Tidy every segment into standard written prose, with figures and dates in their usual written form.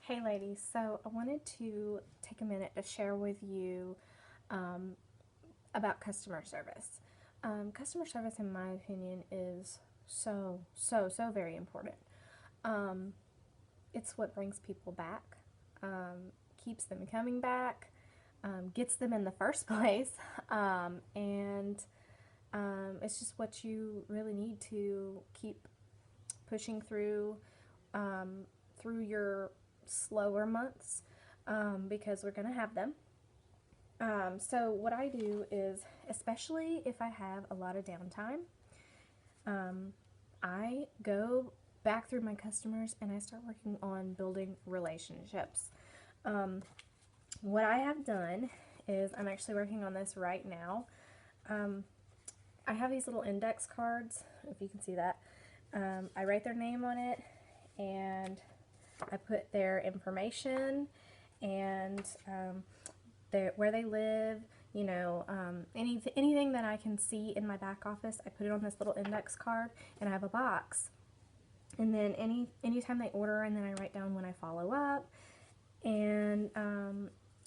Hey ladies, so I wanted to take a minute to share with you um, about customer service. Customer service, in my opinion, is so very important. Um, it's what brings people back, keeps them coming back, gets them in the first place, and it's just what you really need to keep pushing um, through your slower months, because we're going to have them. So what I do is, especially if I have a lot of downtime, um, I go back through my customers and I start working on building relationships. Um, what I have done is, I'm actually working on this right now. Um, I have these little index cards, if you can see that. I write their name on it, and I put their information and where they live, anything that I can see in my back office. I put it on this little index card, and I have a box. And then anytime they order, and then I write down when I follow up, and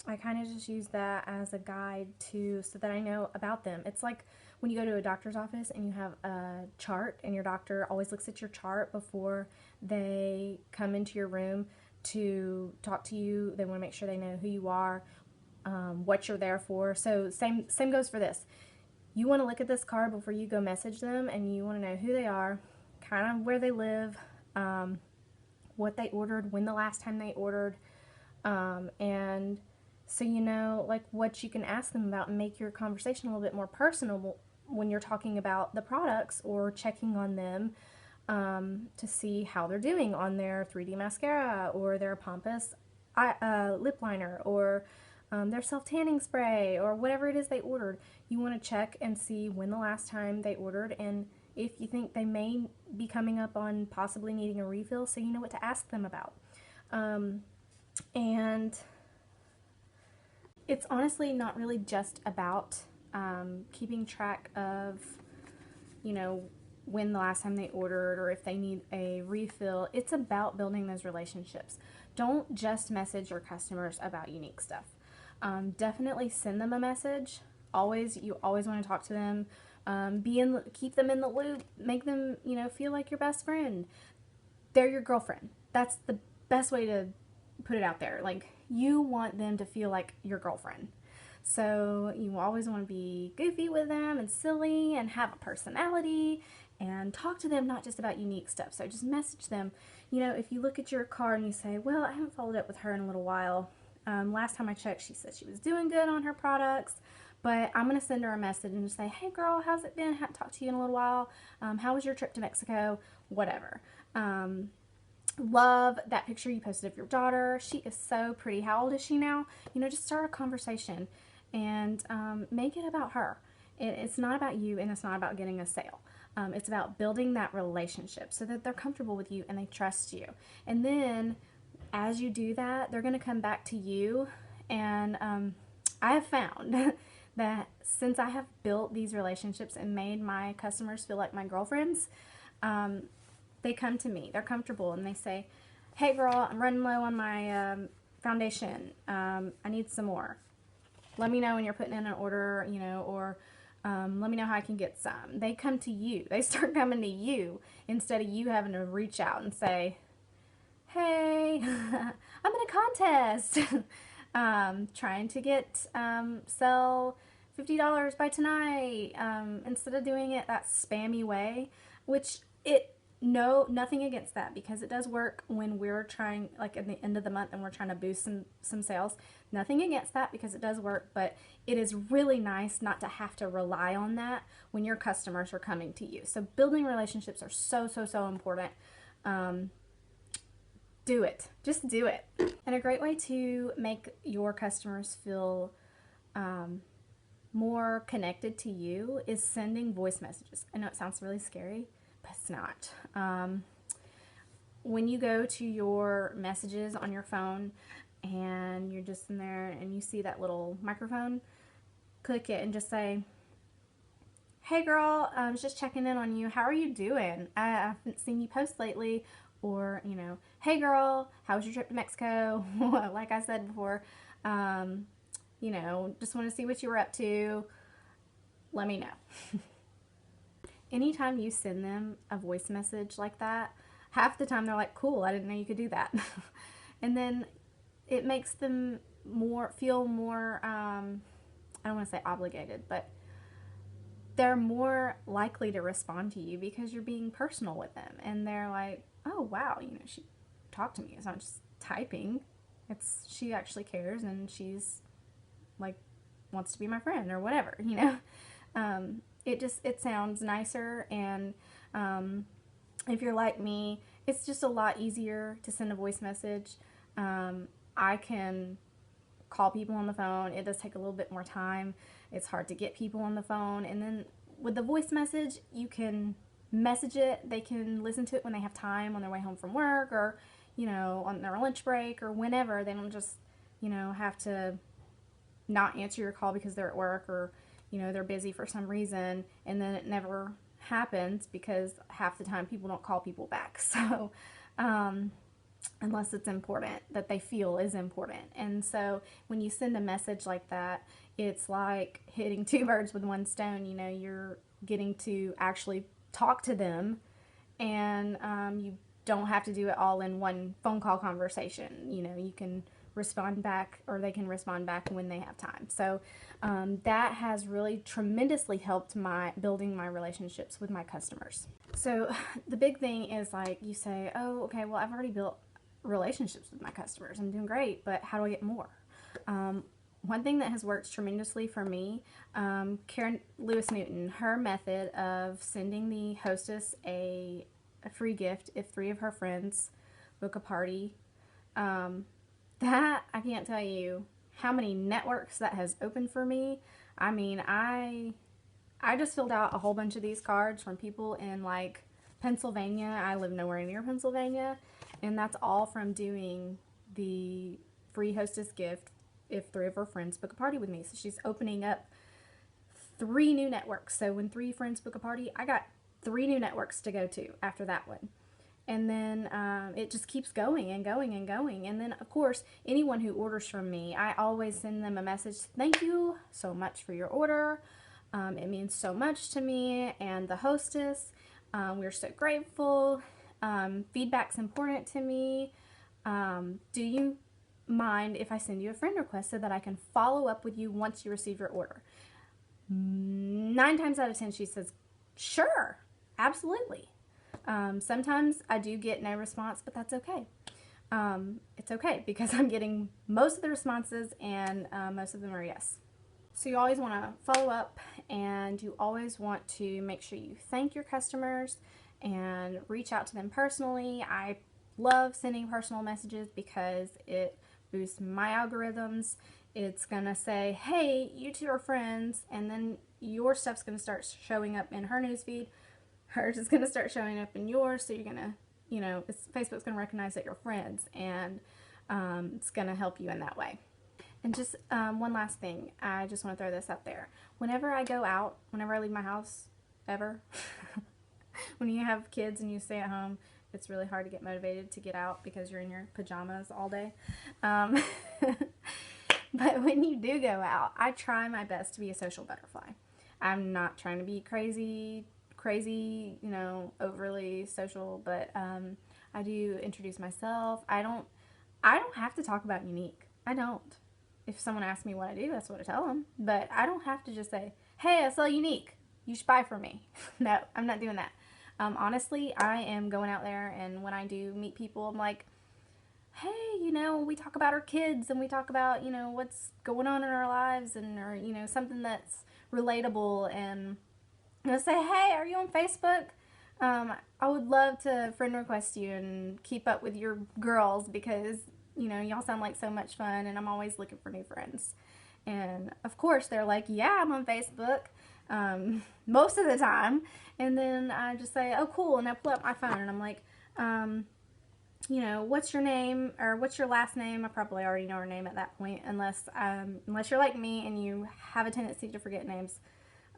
I kind of just use that as a guide so that I know about them. It's like when you go to a doctor's office and you have a chart, and your doctor always looks at your chart before they come into your room to talk to you. They want to make sure they know who you are, what you're there for. So same goes for this. You want to look at this card before you go message them, and you want to know who they are, kind of where they live, what they ordered, when the last time they ordered, and so you know, like, what you can ask them about, and make your conversation a little bit more personal when you're talking about the products or checking on them, to see how they're doing on their 3D mascara, or their Pompous lip liner, or their self-tanning spray, or whatever it is they ordered. You want to check and see when the last time they ordered, and if you think they may be coming up on possibly needing a refill, so you know what to ask them about. And it's honestly not really just about keeping track of, you know, when the last time they ordered, or if they need a refill. It's about building those relationships. Don't just message your customers about unique stuff. Definitely send them a message. You always want to talk to them. Keep them in the loop. Make them, feel like your best friend. They're your girlfriend. That's the best way to put it out there. Like, you want them to feel like your girlfriend. So you always want to be goofy with them and silly and have a personality, and talk to them not just about unique stuff. So just message them. If you look at your card and you say, well, I haven't followed up with her in a little while. Last time I checked, she said she was doing good on her products, but I'm going to send her a message and just say, hey girl, how's it been? Haven't talked to you in a little while. How was your trip to Mexico? Whatever. Love that picture you posted of your daughter. She is so pretty. How old is she now? Just start a conversation, and make it about her. It's not about you, and it's not about getting a sale. It's about building that relationship so that they're comfortable with you and they trust you. And then as you do that, they're going to come back to you. And I have found that since I have built these relationships and made my customers feel like my girlfriends, they come to me. They're comfortable, and they say, hey girl, I'm running low on my foundation. I need some more. Let me know when you're putting in an order, or let me know how I can get some. They come to you. They start coming to you, instead of you having to reach out and say, hey, I'm in a contest. Trying to sell $50 by tonight, instead of doing it that spammy way, which nothing against that, because it does work when we're trying, like at the end of the month, and we're trying to boost some sales. Nothing against that, because it does work, but it is really nice not to have to rely on that when your customers are coming to you. So building relationships are so important. Do it. Just do it. And a great way to make your customers feel more connected to you is sending voice messages. I know it sounds really scary, but it's not. When you go to your messages on your phone, and you're just in there and you see that little microphone, click it and just say, hey girl, I was just checking in on you. How are you doing? I haven't seen you post lately. Or, hey girl, how was your trip to Mexico? Like I said before, um, just want to see what you were up to. Let me know. Anytime you send them a voice message like that, half the time they're like, cool, I didn't know you could do that. And then it makes them feel more, I don't want to say obligated, but they're more likely to respond to you because you're being personal with them. And they're like, oh, wow, she talked to me. It's not just typing. She actually cares, and she's like, wants to be my friend or whatever. It sounds nicer, and if you're like me, it's just a lot easier to send a voice message. I can call people on the phone. It does take a little bit more time. It's hard to get people on the phone. And then with the voice message, you can message it. They can listen to it when they have time on their way home from work, or, on their lunch break, or whenever. They don't just, have to not answer your call because they're at work, or, they're busy for some reason. And then it never happens because half the time people don't call people back. So, unless it's important, that they feel is important. And so when you send a message like that, it's like hitting two birds with one stone. You're getting to actually talk to them, and you don't have to do it all in one phone call conversation. You can respond back, or they can respond back when they have time. So that has really tremendously helped building my relationships with my customers. So the big thing is, like, you say, oh, okay, well, I've already built relationships with my customers. I'm doing great, but how do I get more? One thing that has worked tremendously for me, Karen Lewis Newton, her method of sending the hostess a free gift if 3 of her friends book a party, that, I can't tell you how many networks that has opened for me. I mean, I just filled out a whole bunch of these cards from people in, like, Pennsylvania. I live nowhere near Pennsylvania, and that's all from doing the free hostess gift if 3 of her friends book a party with me. So she's opening up 3 new networks. So when 3 friends book a party, I got 3 new networks to go to after that one. And then it just keeps going and going and going. And then, of course, anyone who orders from me, I always send them a message. Thank you so much for your order. It means so much to me and the hostess. We're so grateful. Feedback's important to me. Do you mind if I send you a friend request so that I can follow up with you once you receive your order? 9 times out of 10, she says, sure, absolutely. Sometimes I do get no response, but that's okay. It's okay because I'm getting most of the responses, and most of them are yes. So you always want to follow up, and you always want to make sure you thank your customers and reach out to them personally. I love sending personal messages because it boosts my algorithms. It's going to say, hey, you 2 are friends, and then your stuff's going to start showing up in her newsfeed. Hers is going to start showing up in yours, so you're going to, Facebook's going to recognize that you're friends, and it's going to help you in that way. And just one last thing, I just want to throw this out there. Whenever I go out, whenever I leave my house, ever, when you have kids and you stay at home, it's really hard to get motivated to get out because you're in your pajamas all day. But when you do go out, I try my best to be a social butterfly. I'm not trying to be crazy, overly social, but I do introduce myself. I don't have to talk about Younique. I don't. If someone asks me what I do, that's what I tell them. But I don't have to just say, hey, I sell Younique. You should buy from me. No, I'm not doing that. Honestly, I am going out there, and when I do meet people, I'm like, hey, we talk about our kids, and we talk about, what's going on in our lives, and, or, something that's relatable, and say, hey, are you on Facebook? I would love to friend request you and keep up with your girls because, y'all sound like so much fun, and I'm always looking for new friends. And, of course, they're like, yeah, I'm on Facebook most of the time. And then I just say, oh, cool, and I pull up my phone, and I'm like, what's your name, or what's your last name? I probably already know her name at that point, unless you're like me and you have a tendency to forget names.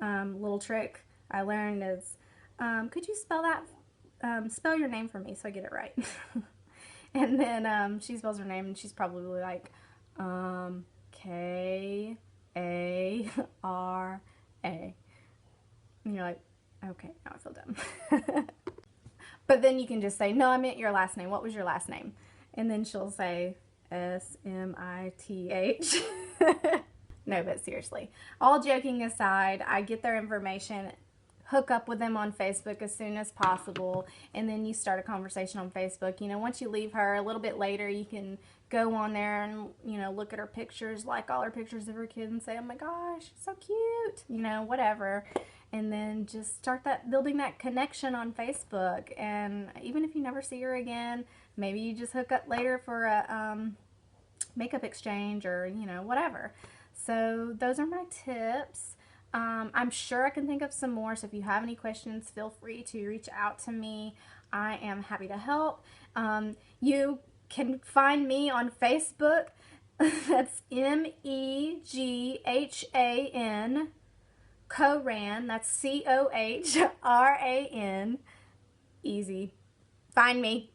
Little trick I learned is, could you spell your name for me so I get it right? And then she spells her name and she's probably like, K-A-R-A. And you're like, okay, now I feel dumb. But then you can just say, no, I meant your last name. What was your last name? And then she'll say, S-M-I-T-H. No, but seriously, all joking aside, I get their information, hook up with them on Facebook as soon as possible, and then you start a conversation on Facebook. You know, once you leave her, a little bit later, you can go on there and, you know, look at her pictures, like all her pictures of her kid, and say, oh my gosh, so cute, you know, whatever. And then just start building that connection on Facebook. And even if you never see her again, maybe you just hook up later for a makeup exchange or, you know, whatever. So those are my tips. I'm sure I can think of some more, so if you have any questions, feel free to reach out to me. I am happy to help. You can find me on Facebook. That's MEGHAN, Cohran. That's COHRAN. Easy. Find me.